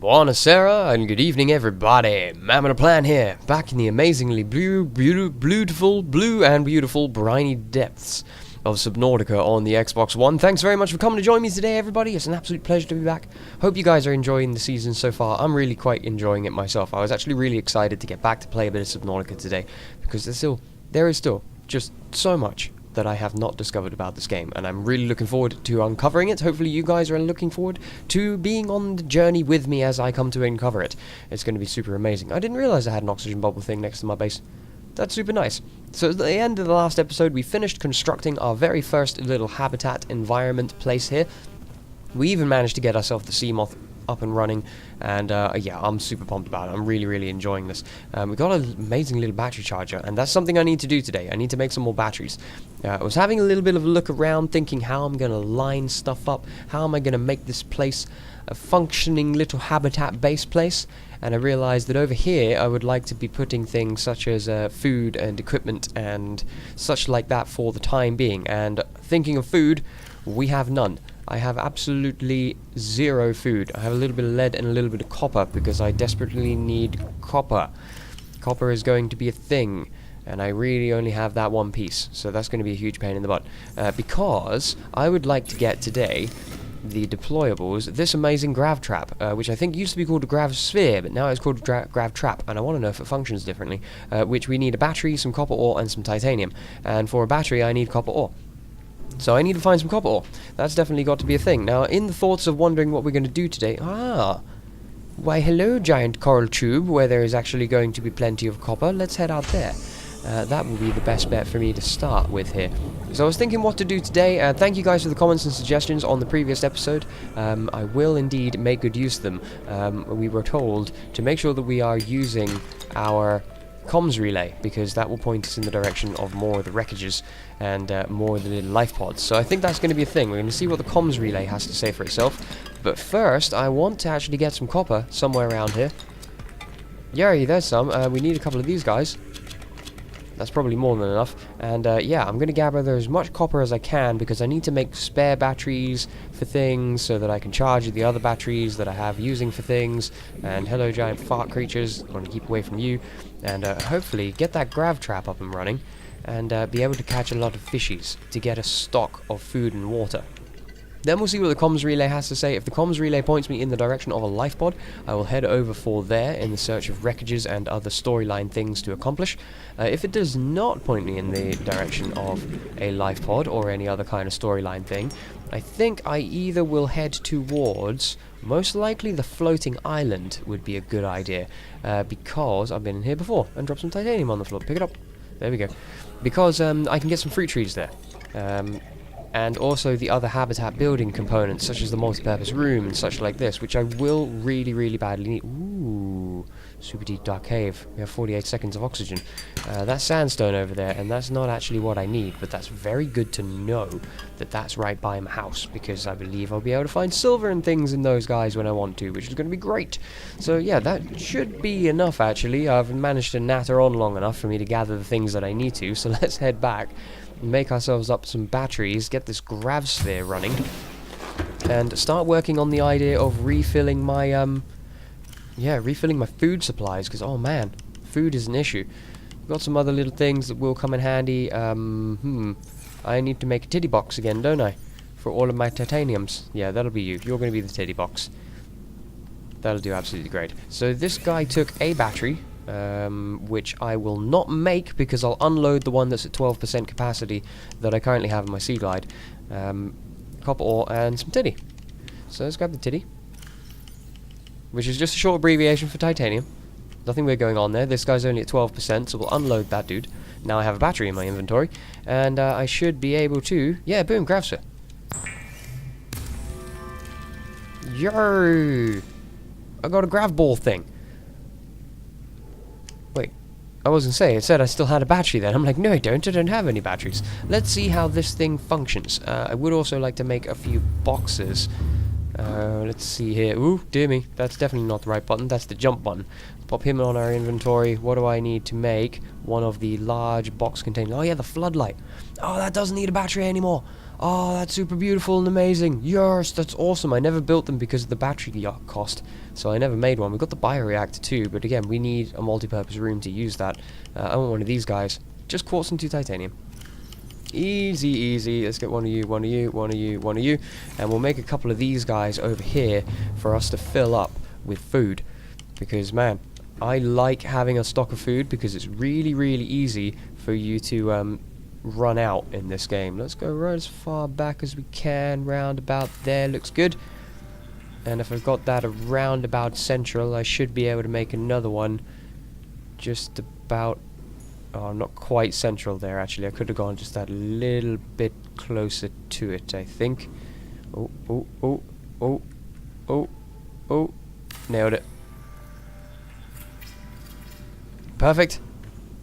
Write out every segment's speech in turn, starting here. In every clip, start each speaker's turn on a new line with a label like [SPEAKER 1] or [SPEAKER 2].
[SPEAKER 1] Buonasera and good evening everybody, MannwidaPlann here, back in the amazingly beautiful briny depths of Subnautica on the Xbox One. Thanks very much for coming to join me today everybody, it's an absolute pleasure to be back. Hope you guys are enjoying the season so far. I'm really quite enjoying it myself. I was actually really excited to get back to play a bit of Subnautica today, because there is still just so much that I have not discovered about this game, and I'm really looking forward to uncovering it. Hopefully you guys are looking forward to being on the journey with me as I come to uncover it. It's going to be super amazing. I didn't realize I had an oxygen bubble thing next to my base. That's super nice. So at the end of the last episode, we finished constructing our very first little habitat environment place here. We even managed to get ourselves the sea moth up and running, and yeah, I'm super pumped about it. I'm really enjoying this. We got an amazing little battery charger, and that's something I need to do today. I need to make some more batteries. I was having a little bit of a look around, thinking how I'm going to line stuff up, how am I going to make this place a functioning little habitat base place, and I realized that over here I would like to be putting things such as food and equipment and such like that for the time being. And thinking of food, we have none. I have absolutely zero food. I have a little bit of lead and a little bit of copper because I desperately need copper. Copper is going to be a thing, and I really only have that one piece, so that's going to be a huge pain in the butt. Because I would like to get today the deployables, this amazing Grav Trap, which I think used to be called a Grav Sphere, but now it's called Grav Trap, and I want to know if it functions differently. Which we need a battery, some copper ore, and some titanium. And for a battery I need copper ore. So I need to find some copper ore. That's definitely got to be a thing. Now, in the thoughts of wondering what we're going to do today... Why hello, giant coral tube, where there is actually going to be plenty of copper. Let's head out there. That will be the best bet for me to start with here. So I was thinking what to do today. Thank you guys for the comments and suggestions on the previous episode. I will indeed make good use of them. We were told to make sure that we are using our comms relay, because that will point us in the direction of more of the wreckages and more of the little life pods. So I think that's going to be a thing. We're going to see what the comms relay has to say for itself. But first, I want to actually get some copper somewhere around here. Yay, there's some. We need a couple of these guys. That's probably more than enough. And yeah, I'm going to gather as much copper as I can, because I need to make spare batteries for things so that I can charge the other batteries that I have using for things. And hello, giant fart creatures. I want to keep away from you. And hopefully get that Grav Trap up and running, and be able to catch a lot of fishies to get a stock of food and water. Then we'll see what the comms relay has to say. If the comms relay points me in the direction of a life pod, I will head over for there in the search of wreckages and other storyline things to accomplish. If it does not point me in the direction of a life pod or any other kind of storyline thing, I think I either will head towards, most likely the floating island would be a good idea, because I've been in here before and dropped some titanium on the floor. Pick it up. There we go. Because I can get some fruit trees there. And also the other habitat building components, such as the multi-purpose room and such like this, which I will really badly need. Ooh, super deep dark cave. We have 48 seconds of oxygen. That's sandstone over there, and that's not actually what I need, but that's very good to know that that's right by my house, because I believe I'll be able to find silver and things in those guys when I want to, which is going to be great. So yeah, that should be enough actually. I've managed to natter on long enough for me to gather the things that I need to, so let's head back. Make ourselves up some batteries, get this Grav Sphere running, and start working on the idea of refilling my refilling my food supplies, because oh man, food is an issue. Got some other little things that will come in handy. I need to make a titty box again, don't I? For all of my titaniums. Yeah, that'll be you. You're going to be the titty box. That'll do absolutely great. So this guy took a battery, which I will not make because I'll unload the one that's at 12% capacity that I currently have in my sea glide. Copper ore and some titty. So let's grab the titty, which is just a short abbreviation for titanium. Nothing weird going on there. This guy's only at 12%, so we'll unload that dude. Now I have a battery in my inventory, and I should be able to... Yeah, boom, Grav Sphere. Yo! I got a Grav ball thing. Wait, I was going to say, it said I still had a battery then. I'm like, no I don't have any batteries. Let's see how this thing functions. I would also like to make a few boxes. Let's see here. Ooh, dear me, that's definitely not the right button. That's the jump button. Pop him on our inventory. What do I need to make? one of the large box containers. Oh yeah, the floodlight. Oh, that doesn't need a battery anymore. Oh, that's super beautiful and amazing. Yes, that's awesome. I never built them because of the battery cost, so I never made one. We've got the bioreactor too, but again, we need a multi-purpose room to use that. I want one of these guys. Just quartz and 2 titanium. Easy, easy. Let's get one of you, one of you, one of you, one of you. And we'll make a couple of these guys over here for us to fill up with food. Because, man, I like having a stock of food because it's really, really easy for you to run out in this game. Let's go right as far back as we can. Round about there. Looks good. And if I've got that around about central, I should be able to make another one just about... Oh, not quite central there, actually. I could have gone just that little bit closer to it, I think. Oh, oh, oh, oh, oh, oh. Nailed it. Perfect.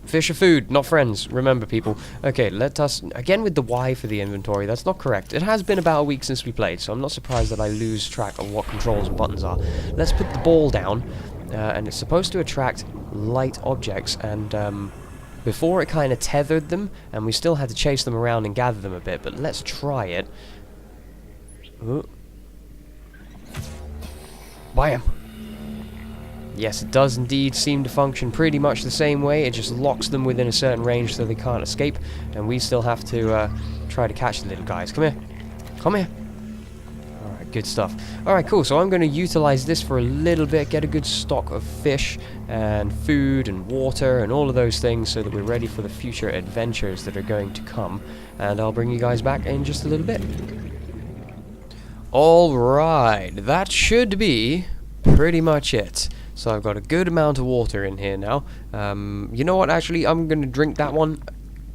[SPEAKER 1] Fish are food, not friends. Remember, people. Okay, let us... Again with the Y for the inventory, that's not correct. It has been about a week since we played, so I'm not surprised that I lose track of what controls and buttons are. Let's put the ball down, and it's supposed to attract light objects, and... Before it kind of tethered them, and we still had to chase them around and gather them a bit, but let's try it. Ooh. Bam! Yes, it does indeed seem to function pretty much the same way. It just locks them within a certain range so they can't escape, and we still have to try to catch the little guys. Come here. Come here. Alright, good stuff. Alright, cool. So I'm going to utilize this for a little bit, get a good stock of fish and food and water and all of those things so that we're ready for the future adventures that are going to come. And I'll bring you guys back in just a little bit. Alright, that should be pretty much it. So I've got a good amount of water in here now. You know what, actually, I'm going to drink that one.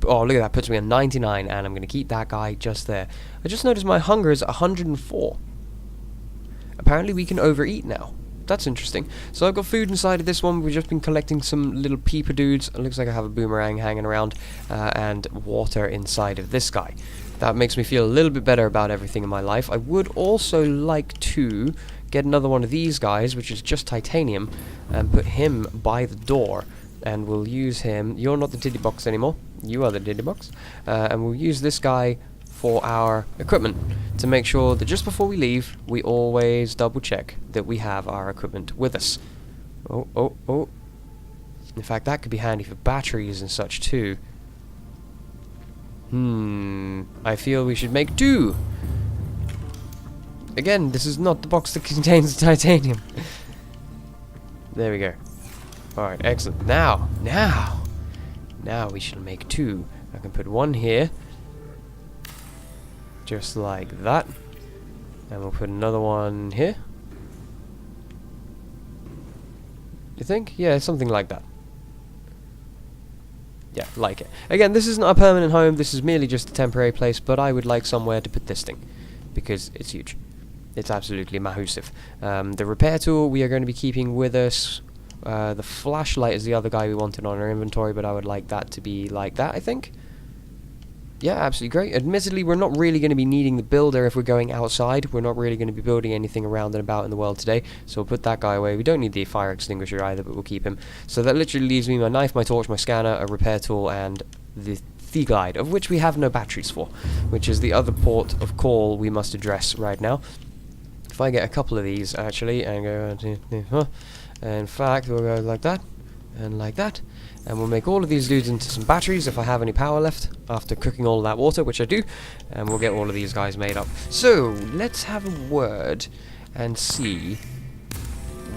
[SPEAKER 1] Oh, look at that, puts me on 99, and I'm going to keep that guy just there. I just noticed my hunger is 104. Apparently we can overeat now. That's interesting. So I've got food inside of this one. We've just been collecting some little peeper dudes. It looks like I have a boomerang hanging around, and water inside of this guy. That makes me feel a little bit better about everything in my life. I would also like to get another one of these guys, which is just titanium, and put him by the door. And we'll use him. You're not the diddy box anymore. You are the diddy box. And we'll use this guy for our equipment to make sure that just before we leave, we always double check that we have our equipment with us. Oh, oh, oh. In fact, that could be handy for batteries and such too. I feel we should make 2. Again, this is not the box that contains the titanium. There we go. Alright, excellent. Now we shall make 2. I can put one here. Just like that. And we'll put another one here. You think? Yeah, something like that. Yeah, like it. Again, this isn't a permanent home. This is merely just a temporary place, but I would like somewhere to put this thing. Because it's huge. It's absolutely massive. The repair tool we are going to be keeping with us. The flashlight is the other guy we wanted on our inventory, but I would like that to be like that, I think. Yeah, absolutely great. Admittedly, we're not really going to be needing the builder if we're going outside. We're not really going to be building anything around and about in the world today, so we'll put that guy away. We don't need the fire extinguisher either, but we'll keep him. So that literally leaves me my knife, my torch, my scanner, a repair tool, and the Glide, of which we have no batteries for, which is the other port of call we must address right now. If I get a couple of these, actually, and go... In fact, we'll go like that, and like that. And we'll make all of these dudes into some batteries if I have any power left after cooking all of that water, which I do. And we'll get all of these guys made up. So, let's have a word and see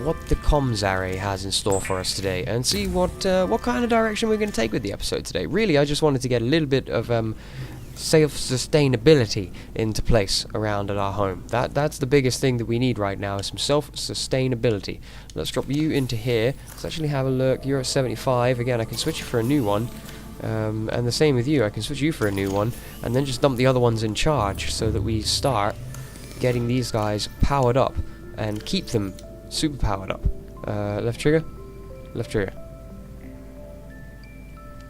[SPEAKER 1] what the comms array has in store for us today. And see what kind of direction we're going to take with the episode today. Really, I just wanted to get a little bit of self-sustainability into place around at our home. That's the biggest thing that we need right now, is some self-sustainability. Let's drop you into here. Let's actually have a look. You're at 75. Again, I can switch you for a new one. And the same with you. I can switch you for a new one. And then just dump the other ones in charge so that we start getting these guys powered up and keep them super powered up. Left trigger. Left trigger.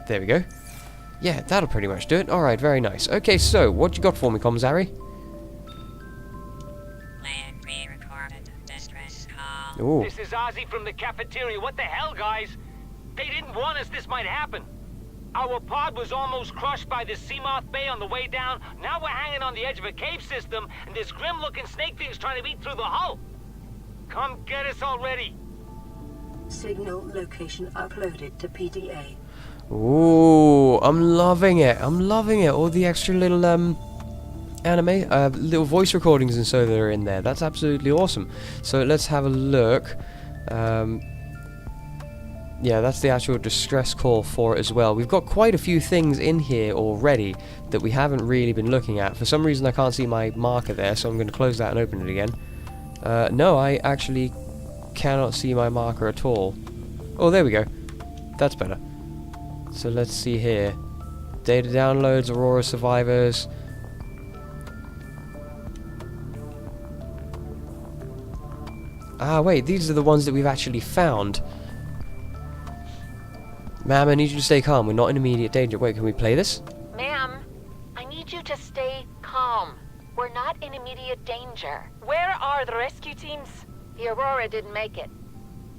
[SPEAKER 1] There we go. Yeah, that'll pretty much do it. Alright, very nice. Okay, so, what you got for me, Commissary?
[SPEAKER 2] Ooh. This is Ozzy from the cafeteria. What the hell, guys? They didn't want us. This might happen. Our pod was almost crushed by the Seamoth Bay on the way down. Now we're hanging on the edge of a cave system, and this grim-looking snake thing's trying to eat through the hull. Come get us already.
[SPEAKER 3] Signal location uploaded to PDA.
[SPEAKER 1] Ooh, I'm loving it. I'm loving it. All the extra little little voice recordings and so that are in there. That's absolutely awesome. So let's have a look. Yeah, that's the actual distress call for it as well. We've got quite a few things in here already that we haven't really been looking at. For some reason I can't see my marker there, so I'm going to close that and open it again. No, I actually cannot see my marker at all. Oh, there we go. That's better. So let's see here. Data downloads, Aurora survivors. Ah, wait, these are the ones that we've actually found. Ma'am, I need you to stay calm. We're not in immediate danger. Wait, can we play this?
[SPEAKER 4] Ma'am, I need you to stay calm. We're not in immediate danger.
[SPEAKER 5] Where are the rescue teams?
[SPEAKER 4] The Aurora didn't make it.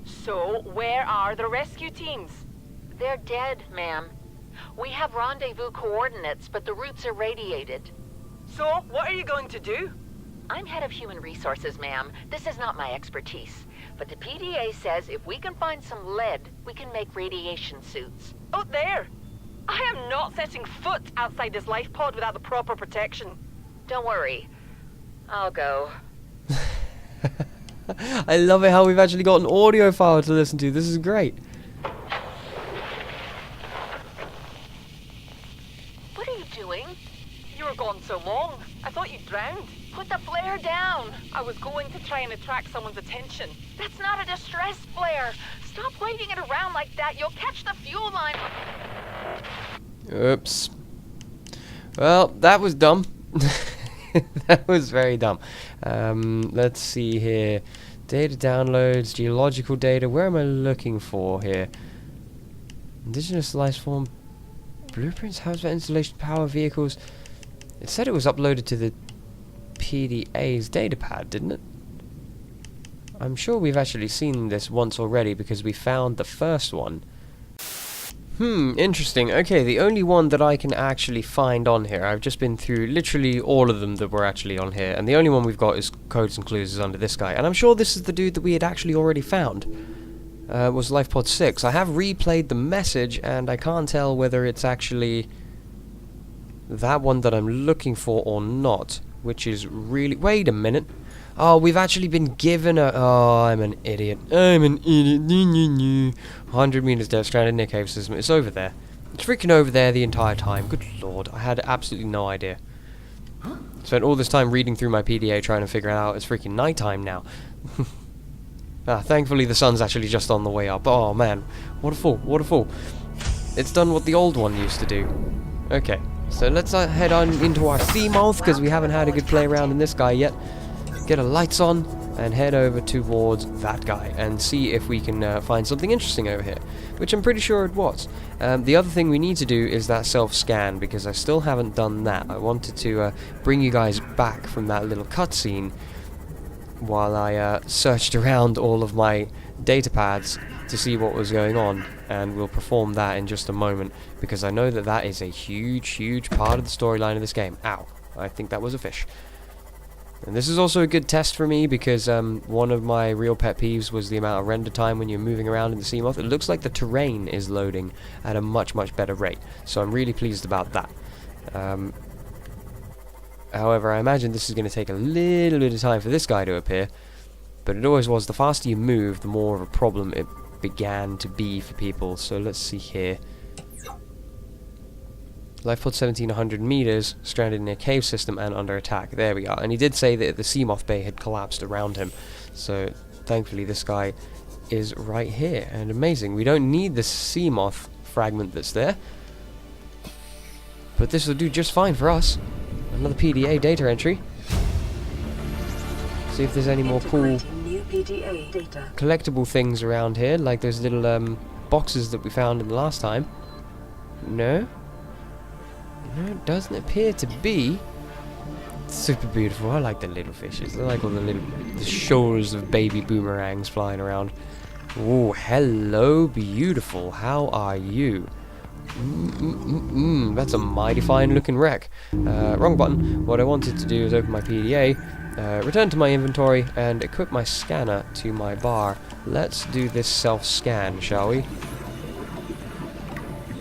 [SPEAKER 5] So, where are the rescue teams?
[SPEAKER 4] They're dead, ma'am. We have rendezvous coordinates, but the routes are radiated.
[SPEAKER 5] So, what are you going to do?
[SPEAKER 4] I'm head of human resources, ma'am. This is not my expertise. But the PDA says if we can find some lead, we can make radiation suits.
[SPEAKER 5] Out there! I am not setting foot outside this life pod without the proper protection.
[SPEAKER 4] Don't worry. I'll go.
[SPEAKER 1] I love it how we've actually got an audio file to listen to. This is great.
[SPEAKER 4] What are you doing?
[SPEAKER 5] You were gone so long. I thought you drowned.
[SPEAKER 4] Put the flare down.
[SPEAKER 5] I was going to try and attract someone's attention.
[SPEAKER 4] That's not a distress flare. Stop waving it around like that. You'll catch the fuel line.
[SPEAKER 1] Oops. Well, that was dumb. That was very dumb. Let's see here. Data downloads, geological data. Where am I looking for here? Indigenous life form, blueprints, habitat installation, power vehicles. It said it was uploaded to the PDA's datapad, didn't it? I'm sure we've actually seen this once already because we found the first one. Interesting. Okay, the only one that I can actually find on here, I've just been through literally all of them that were actually on here, and the only one we've got is codes and clues is under this guy, and I'm sure this is the dude that we had actually already found. Was LifePod 6. I have replayed the message, and I can't tell whether it's actually that one that I'm looking for or not, which is really... Wait a minute. Oh, we've actually been given a... Oh, I'm an idiot. I'm an idiot. 100 meters there, stranded near cave system. It's over there. It's freaking over there the entire time. Good lord, I had absolutely no idea. Spent all this time reading through my PDA trying to figure it out. It's freaking nighttime now. Thankfully the sun's actually just on the way up. Oh man, what a fool, what a fool. It's done what the old one used to do. Okay, so let's head on into our Seamoth, because we haven't had a good play around in this guy yet. Get our lights on and head over towards that guy and see if we can find something interesting over here, which I'm pretty sure it was. The other thing we need to do is that self-scan, because I still haven't done that. I wanted to bring you guys back from that little cutscene while I searched around all of my data pads to see what was going on, and we'll perform that in just a moment, because I know that that is a huge part of the storyline of this game. Ow, I think that was a fish. And this is also a good test for me, because one of my real pet peeves was the amount of render time when you're moving around in the Seamoth. It looks like the terrain is loading at a much better rate, so I'm really pleased about that. However, I imagine this is going to take a little bit of time for this guy to appear, but it always was, the faster you move, the more of a problem it began to be for people. So let's see here. LifePod 1700 meters, stranded in a cave system and under attack. There we are. And he did say that the Seamoth Bay had collapsed around him. So thankfully this guy is right here. And amazing. We don't need the Seamoth fragment that's there, but this will do just fine for us. Another PDA data entry. See if there's any more cool collectible things around here, like those little boxes that we found in the last time. No? No, it doesn't appear to be. It's super beautiful. I like the little fishes. I like all the shoals of baby boomerangs flying around. Oh, hello, beautiful. How are you? That's a mighty fine looking wreck. Wrong button. What I wanted to do is open my PDA, return to my inventory, and equip my scanner to my bar. Let's do this self-scan, shall we?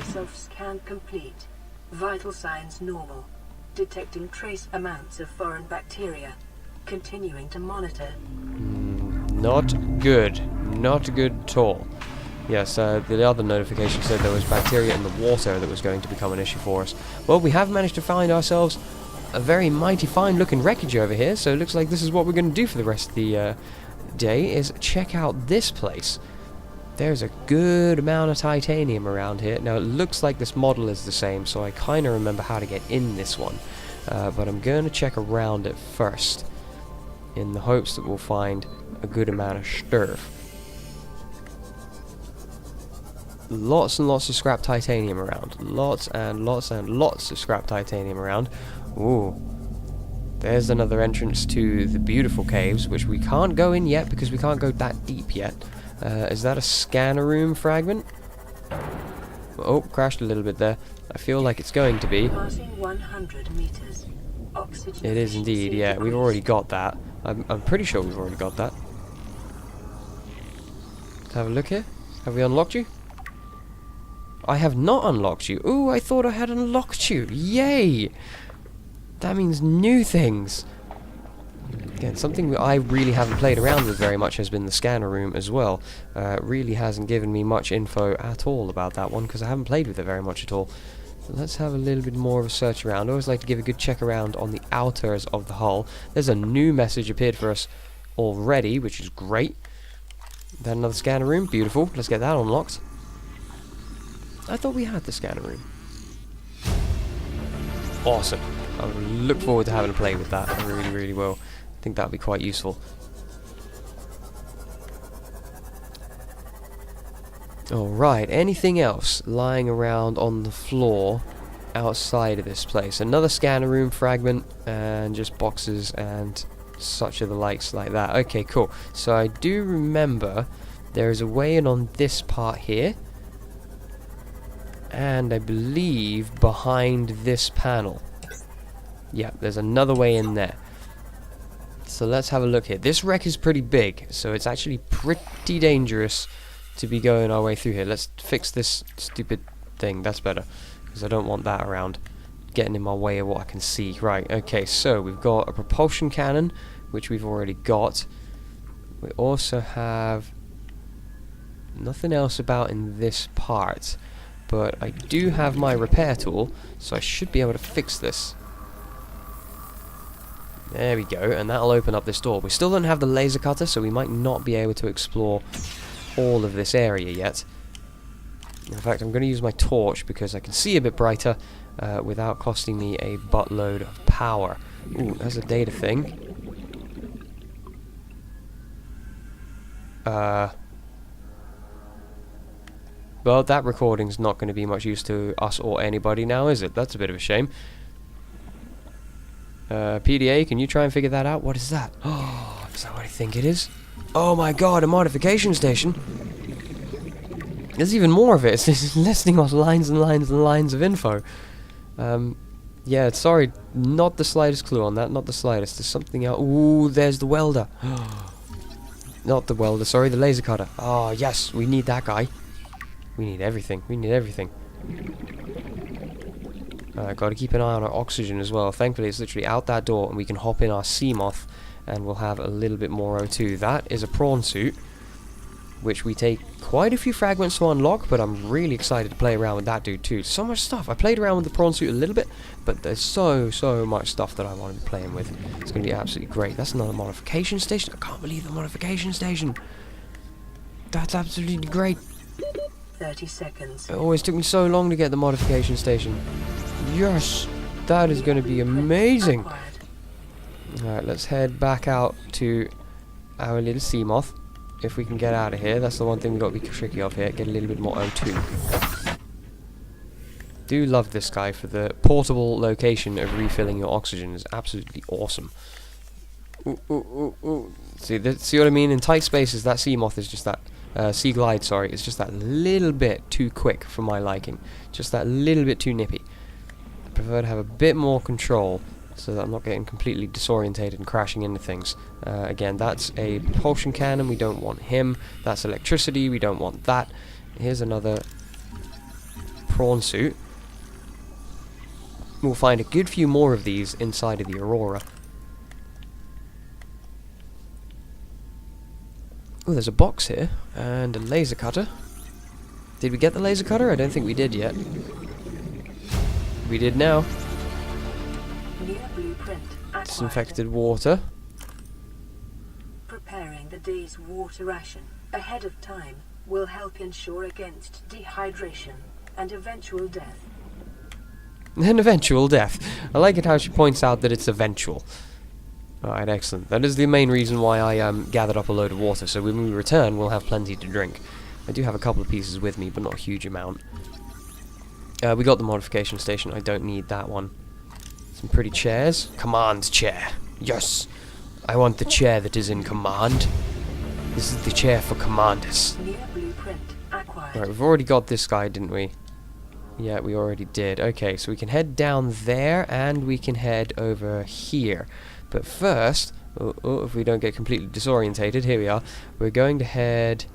[SPEAKER 3] Self-scan complete. Vital signs normal. Detecting trace amounts of foreign bacteria. Continuing to monitor.
[SPEAKER 1] Not good. Not good at all. Yes, the other notification said there was bacteria in the water that was going to become an issue for us. Well, we have managed to find ourselves a very mighty fine looking wreckage over here, so it looks like this is what we're going to do for the rest of the day, is check out this place. There's a good amount of titanium around here. Now, it looks like this model is the same, so I kind of remember how to get in this one. But I'm going to check around it first, in the hopes that we'll find a good amount of stuff. Lots and lots of scrap titanium around. Lots and lots and lots of scrap titanium around. Ooh. There's another entrance to the beautiful caves, which we can't go in yet because we can't go that deep yet. Is that a scanner room fragment? Oh, crashed a little bit there. I feel like it's going to be.
[SPEAKER 3] Passing 100 meters. Oxygen
[SPEAKER 1] It is indeed, yeah. We've already got that. I'm pretty sure we've already got that. Let's have a look here. Have we unlocked you? I have not unlocked you. Ooh, I thought I had unlocked you. Yay! That means new things. Again, something that I really haven't played around with very much has been the scanner room as well. Really hasn't given me much info at all about that one because I haven't played with it very much at all. So let's have a little bit more of a search around. I always like to give a good check around on the outers of the hull. There's a new message appeared for us already, which is great. Is that another scanner room? Beautiful. Let's get that unlocked. I thought we had the scanner room. Awesome. I look forward to having a play with that. I really, really will. I think that would be quite useful. Alright, anything else lying around on the floor outside of this place? Another scanner room fragment and just boxes and such of the likes like that. Okay, cool. So I do remember there is a way in on this part here. And I believe behind this panel. Yeah, there's another way in there. So let's have a look here. This wreck is pretty big, so it's actually pretty dangerous to be going our way through here. Let's fix this stupid thing. That's better, because I don't want that around getting in my way of what I can see. Right, okay, so we've got a propulsion cannon, which we've already got. We also have nothing else about in this part. But I do have my repair tool, so I should be able to fix this. There we go, and that'll open up this door. We still don't have the laser cutter, so we might not be able to explore all of this area yet. In fact, I'm going to use my torch because I can see a bit brighter without costing me a buttload of power. Ooh, there's a data thing. Well, that recording's not going to be much use to us or anybody now, is it? That's a bit of a shame. PDA, can you try and figure that out? What is that? Oh, is that what I think it is? Oh my god, a modification station! There's even more of it. It's just listing off lines and lines and lines of info. Yeah, sorry, not the slightest clue on that, not the slightest. There's something else. Ooh, there's the welder. Not the welder, sorry, the laser cutter. Oh, yes, we need that guy. We need everything. We need everything. Got to keep an eye on our oxygen as well. Thankfully, it's literally out that door, and we can hop in our Seamoth, and we'll have a little bit more O2. That is a prawn suit, which we take quite a few fragments to unlock, but I'm really excited to play around with that dude too. So much stuff. I played around with the prawn suit a little bit, but there's so much stuff that I want to be playing with. It's going to be absolutely great. That's another modification station. I can't believe the modification station. That's absolutely great.
[SPEAKER 3] 30 seconds.
[SPEAKER 1] It always took me so long to get the modification station. Yes, that is going to be amazing. Alright, let's head back out to our little Seamoth. If we can get out of here. That's the one thing we've got to be tricky of here. Get a little bit more O2. Do love this guy for the portable location of refilling your oxygen. Is absolutely awesome. Ooh, ooh, ooh, ooh. See what I mean? In tight spaces, that Seamoth is just that Sea Glide, sorry, is just that little bit too quick for my liking. Just that little bit too nippy. I prefer to have a bit more control so that I'm not getting completely disorientated and crashing into things. Again, that's a propulsion cannon, we don't want him. That's electricity, we don't want that. Here's another prawn suit. We'll find a good few more of these inside of the Aurora. Oh, there's a box here, and a laser cutter. Did we get the laser cutter? I don't think we did yet. We did now.
[SPEAKER 3] New blueprint acquired.
[SPEAKER 1] Disinfected water.
[SPEAKER 3] Preparing the day's water ration ahead of time will help ensure against dehydration and eventual death.
[SPEAKER 1] An eventual death. I like it how she points out that it's eventual. Alright, excellent. That is the main reason why I gathered up a load of water, so when we return we'll have plenty to drink. I do have a couple of pieces with me, but not a huge amount. We got the modification station, I don't need that one. Some pretty chairs. Command chair. Yes! I want the chair that is in command. This is the chair for commanders.
[SPEAKER 3] New blueprint acquired.
[SPEAKER 1] Right, we've already got this guy, didn't we? Yeah, we already did. Okay, so we can head down there, and we can head over here. But first, if we don't get completely disorientated, here we are. We're going to head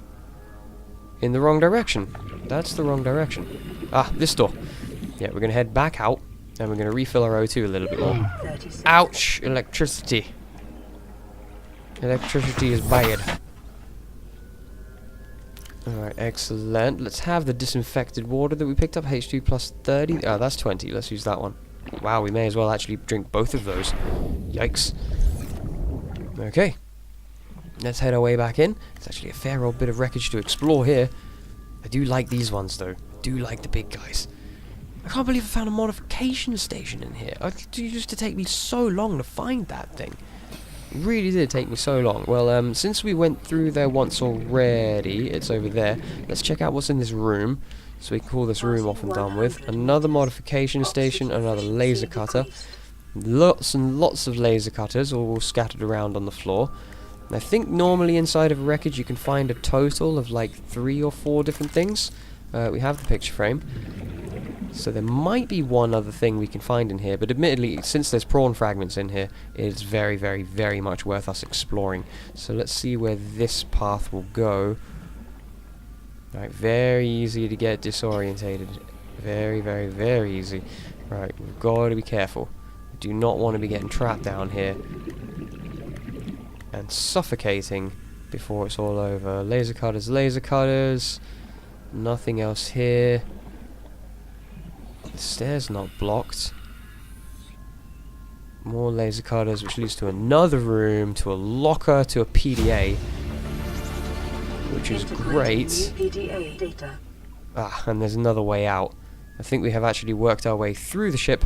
[SPEAKER 1] in the wrong direction. That's the wrong direction. Ah, this door. Yeah, we're going to head back out, and we're going to refill our O2 a little bit more.
[SPEAKER 3] 30 seconds.
[SPEAKER 1] Ouch! Electricity. Electricity is bad. Alright, excellent. Let's have the disinfected water that we picked up. H2 plus 30. Oh, that's 20. Let's use that one. Wow, we may as well actually drink both of those. Yikes. Okay. Let's head our way back in. It's actually a fair old bit of wreckage to explore here. I do like these ones, though. Do like the big guys. I can't believe I found a modification station in here. It used to take me so long to find that thing. It really did take me so long. Well, since we went through there once already, it's over there. Let's check out what's in this room, so we can call this room off and done with. Another modification station, another laser cutter. Lots and lots of laser cutters, all scattered around on the floor. And I think normally inside of wreckage you can find a total of like 3 or 4 different things. We have the picture frame. So there might be one other thing we can find in here, but admittedly, since there's prawn fragments in here, it's very, very, very much worth us exploring. So let's see where this path will go. Right, very easy to get disorientated. Very, very, very easy. Right, we've got to be careful. We do not want to be getting trapped down here and suffocating before it's all over. Laser cutters, laser cutters. Nothing else here. The stairs not blocked. More laser cutters, which leads to another room, to a locker, to a PDA, which is great.
[SPEAKER 3] PDA data.
[SPEAKER 1] Ah, and there's another way out. I think we have actually worked our way through the ship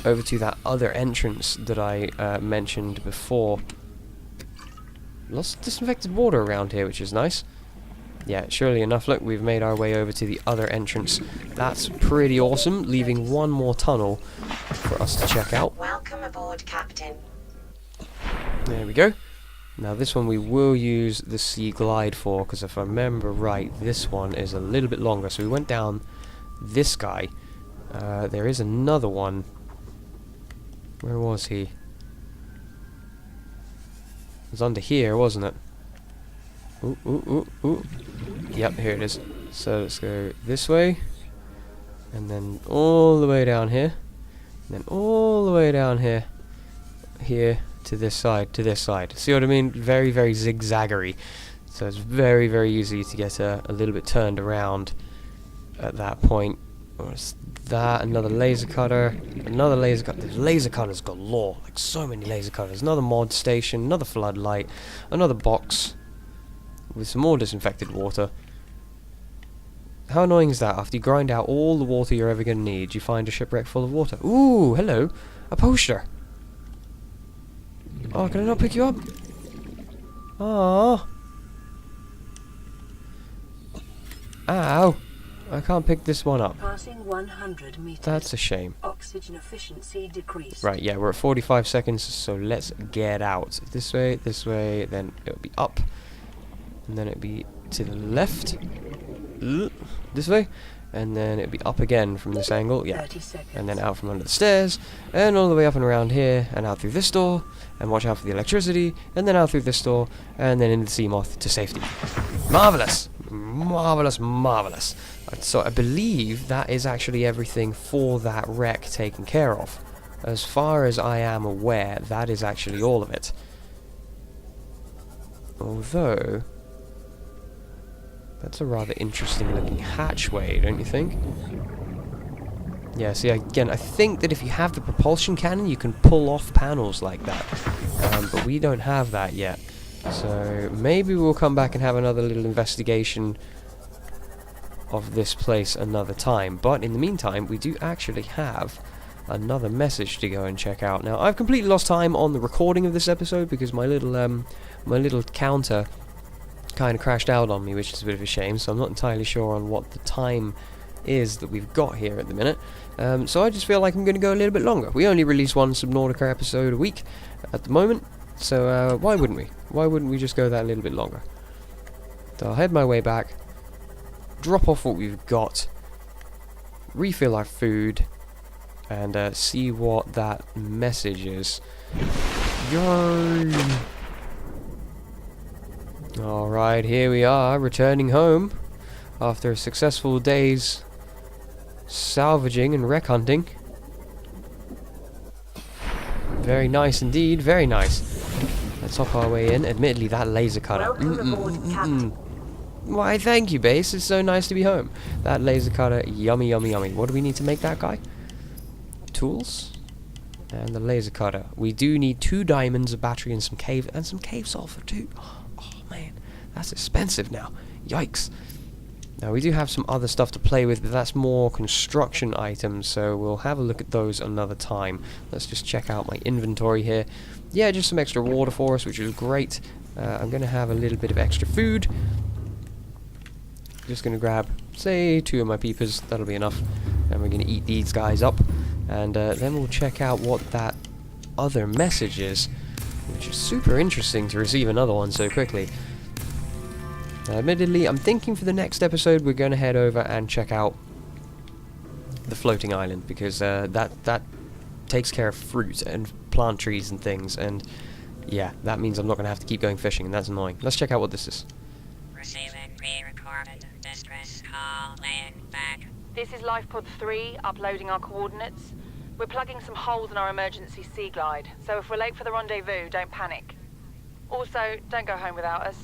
[SPEAKER 1] over to that other entrance that I mentioned before. Lots of disinfected water around here, which is nice. Yeah, surely enough, look, we've made our way over to the other entrance. That's pretty awesome, leaving one more tunnel for us to check out.
[SPEAKER 6] Welcome aboard, Captain.
[SPEAKER 1] There we go. Now this one we will use the Sea Glide for, because if I remember right, this one is a little bit longer. So we went down this guy. There is another one. Where was he? It was under here, wasn't it? Ooh, ooh, ooh, ooh. Yep, here it is. So let's go this way, and then all the way down here, and then all the way down here, to this side, to this side. See what I mean? Very, very zigzaggery. So it's very, very easy to get a little bit turned around at that point. Or is that another laser cutter? Another laser cutter. There's laser cutters galore. Like so many laser cutters. Another mod station. Another floodlight. Another box with some more disinfected water. How annoying is that? After you grind out all the water you're ever going to need, you find a shipwreck full of water. Ooh, hello. A poster. Oh, can I not pick you up? Oh. Ow. I can't pick this one up.
[SPEAKER 3] Passing 100 meters.
[SPEAKER 1] That's a shame.
[SPEAKER 3] Oxygen efficiency decreased.
[SPEAKER 1] Right, yeah, we're at 45 seconds, so let's get out. This way, then it'll be up. And then it'll be to the left. This way. And then it'll be up again from this angle, yeah.
[SPEAKER 3] 30 seconds.
[SPEAKER 1] And then out from under the stairs, and all the way up and around here, and out through this door, and watch out for the electricity, and then out through this door, and then into the sea moth to safety. Marvellous! Marvellous, marvellous. So I believe that is actually everything for that wreck taken care of. As far as I am aware, that is actually all of it. Although... that's a rather interesting looking hatchway, don't you think? Yeah, see, again, I think that if you have the propulsion cannon, you can pull off panels like that. But we don't have that yet. So maybe we'll come back and have another little investigation of this place another time. But in the meantime, we do actually have another message to go and check out. Now, I've completely lost time on the recording of this episode because my little counter kind of crashed out on me, which is a bit of a shame, so I'm not entirely sure on what the time is that we've got here at the minute. So I just feel like I'm going to go a little bit longer. We only release one Subnautica episode a week at the moment, so why wouldn't we? Why wouldn't we just go that little bit longer? So I'll head my way back, drop off what we've got, refill our food, and see what that message is. Yay! Alright, here we are, returning home after a successful day's salvaging and wreck hunting. Very nice indeed, very nice. Let's hop our way in. Admittedly, that laser cutter. Why, thank you, base. It's so nice to be home. That laser cutter, yummy, yummy, yummy. What do we need to make that guy? Tools? And the laser cutter. We do need 2 diamonds, a battery, and some cave sulfur too. Oh man, that's expensive now. Yikes. Now we do have some other stuff to play with, but that's more construction items, so we'll have a look at those another time. Let's just check out my inventory here. Yeah, just some extra water for us, which is great. I'm going to have a little bit of extra food. Just going to grab, say, 2 of my peepers. That'll be enough. And we're going to eat these guys up. And then we'll check out what that other message is, which is super interesting to receive another one so quickly. Admittedly, I'm thinking for the next episode we're going to head over and check out the floating island, because that takes care of fruit and plant trees and things, and yeah, that means I'm not going to have to keep going fishing, and that's annoying. Let's check out what this is.
[SPEAKER 6] Receiving pre-recorded distress call, laying back.
[SPEAKER 5] This is Lifepod 3, uploading our coordinates. We're plugging some holes in our emergency sea glide, so if we're late for the rendezvous, don't panic. Also, don't go home without us.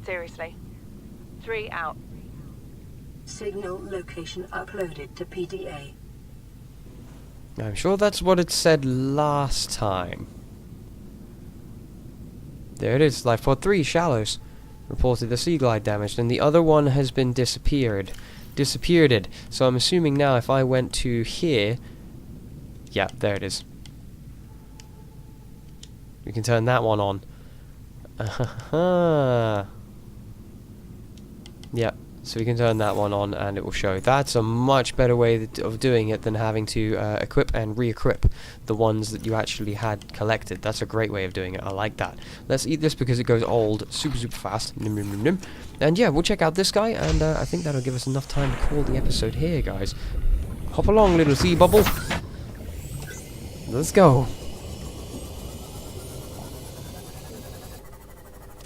[SPEAKER 5] Seriously. 3 out.
[SPEAKER 3] Signal location uploaded to PDA.
[SPEAKER 1] I'm sure that's what it said last time. There it is, Lifepod 3, Shallows. Reported the sea glide damaged, and the other one has been disappeared. So I'm assuming now if I went to here... yeah, there it is. We can turn that one on. Yeah, so we can turn that one on and it will show. That's a much better way of doing it than having to equip and re-equip the ones that you actually had collected. That's a great way of doing it. I like that. Let's eat this because it goes old super fast. And yeah, we'll check out this guy, and I think that'll give us enough time to call the episode here, guys. Hop along, little sea bubble. Let's go.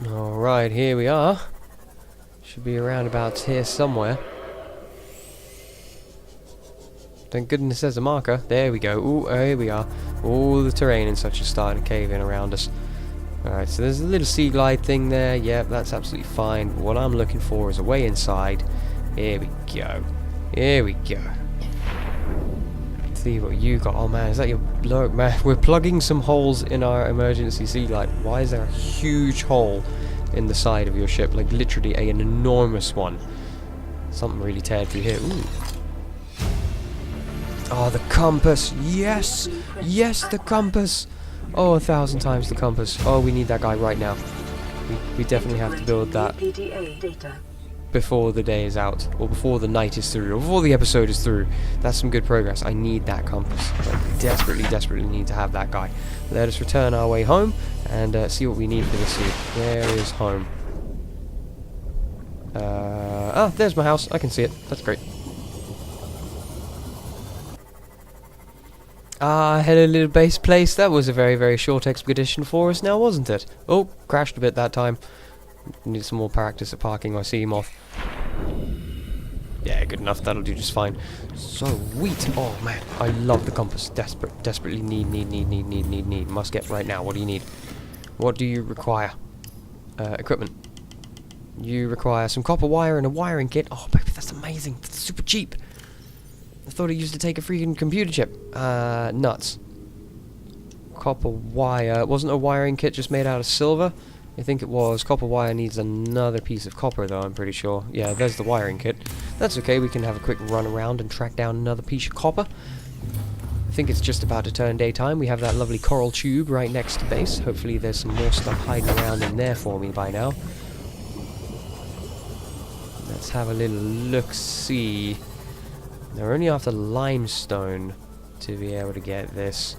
[SPEAKER 1] Alright, here we are. Should be around about here somewhere. Thank goodness there's a marker. There we go. Ooh, here we are. All the terrain and such is starting to cave in around us. Alright, so there's a little sea glide thing there. Yep, that's absolutely fine. But what I'm looking for is a way inside. Here we go. Here we go. Let's see what you got. Oh man, is that your bloke? Man, we're plugging some holes in our emergency sea glide. Why is there a huge hole in the side of your ship? Like literally an enormous one. Something really teared through here. Ooh. Oh, the compass. Yes! Yes, the compass! Oh, 1,000 times the compass. Oh, we need that guy right now. We definitely have to build that before the day is out, or before the night is through, or before the episode is through. That's some good progress. I need that compass. I desperately need to have that guy. Let us return our way home and see what we need for this suit. Where is home? There's my house. I can see it. That's great. Hello little base place. That was a very, very short expedition for us now, wasn't it? Oh, crashed a bit that time. Need some more practice at parking my Seamoth. Yeah, good enough. That'll do just fine. Sweet. Oh, man. I love the compass. Desperately need. Must get right now. What do you need? What do you require? Equipment. You require some copper wire and a wiring kit. Oh, baby, that's amazing. That's super cheap. I thought it used to take a freaking computer chip. Nuts. Copper wire. Wasn't a wiring kit just made out of silver? I think it was. Copper wire needs another piece of copper, though, I'm pretty sure. Yeah, there's the wiring kit. That's okay, we can have a quick run around and track down another piece of copper. I think it's just about to turn daytime. We have that lovely coral tube right next to base. Hopefully there's some more stuff hiding around in there for me by now. Let's have a little look-see. They're only after limestone to be able to get this.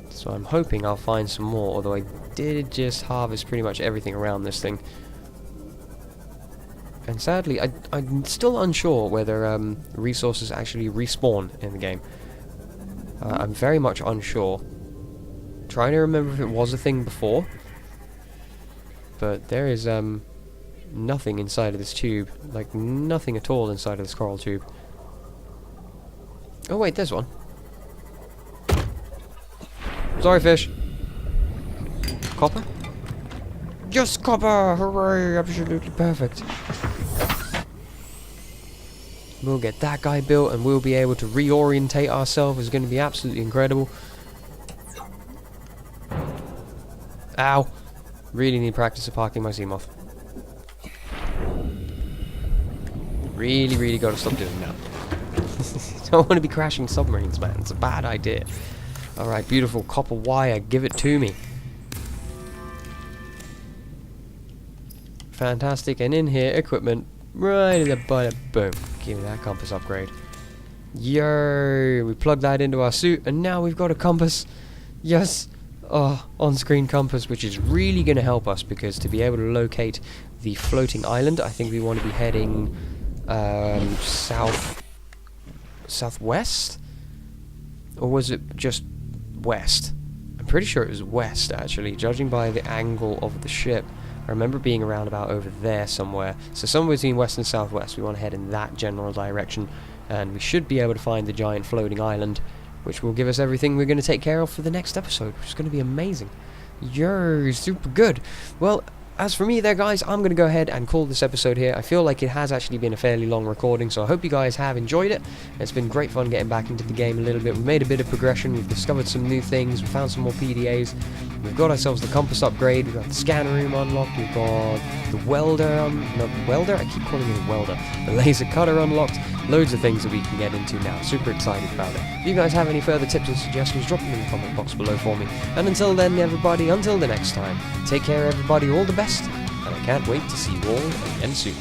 [SPEAKER 1] So I'm hoping I'll find some more, although I did just harvest pretty much everything around this thing. And sadly, I'm still unsure whether resources actually respawn in the game. I'm very much unsure. Trying to remember if it was a thing before. But there is nothing inside of this tube. Like, nothing at all inside of this coral tube. Oh wait, there's one. Sorry, fish. Copper? Yes, copper! Hooray! Absolutely perfect. We'll get that guy built and we'll be able to reorientate ourselves. It's going to be absolutely incredible. Ow! Really need practice of parking my Seamoth. Really got to stop doing that. Don't want to be crashing submarines, man. It's a bad idea. Alright, beautiful copper wire. Give it to me. Fantastic. And in here, equipment. Right in the butt. Boom. Give me that compass upgrade. Yo! We plugged that into our suit, and now we've got a compass. Yes! Oh, on-screen compass, which is really going to help us, because to be able to locate the floating island, I think we want to be heading southwest? Or was it just west? I'm pretty sure it was west, actually, judging by the angle of the ship. I remember being around about over there somewhere. So somewhere between west and southwest, we want to head in that general direction, and we should be able to find the giant floating island, which will give us everything we're going to take care of for the next episode, which is going to be amazing. You're super good. Well, as for me there, guys, I'm going to go ahead and call this episode here. I feel like it has actually been a fairly long recording, so I hope you guys have enjoyed it. It's been great fun getting back into the game a little bit. We've made a bit of progression. We've discovered some new things. We found some more PDAs. We've got ourselves the compass upgrade. We've got the scanner room unlocked. We've got the welder, not welder, I keep calling it a welder. The laser cutter unlocked. Loads of things that we can get into now. Super excited about it. If you guys have any further tips or suggestions, drop them in the comment box below for me. And until then, everybody, until the next time, take care, everybody, all the best, and I can't wait to see you all again soon.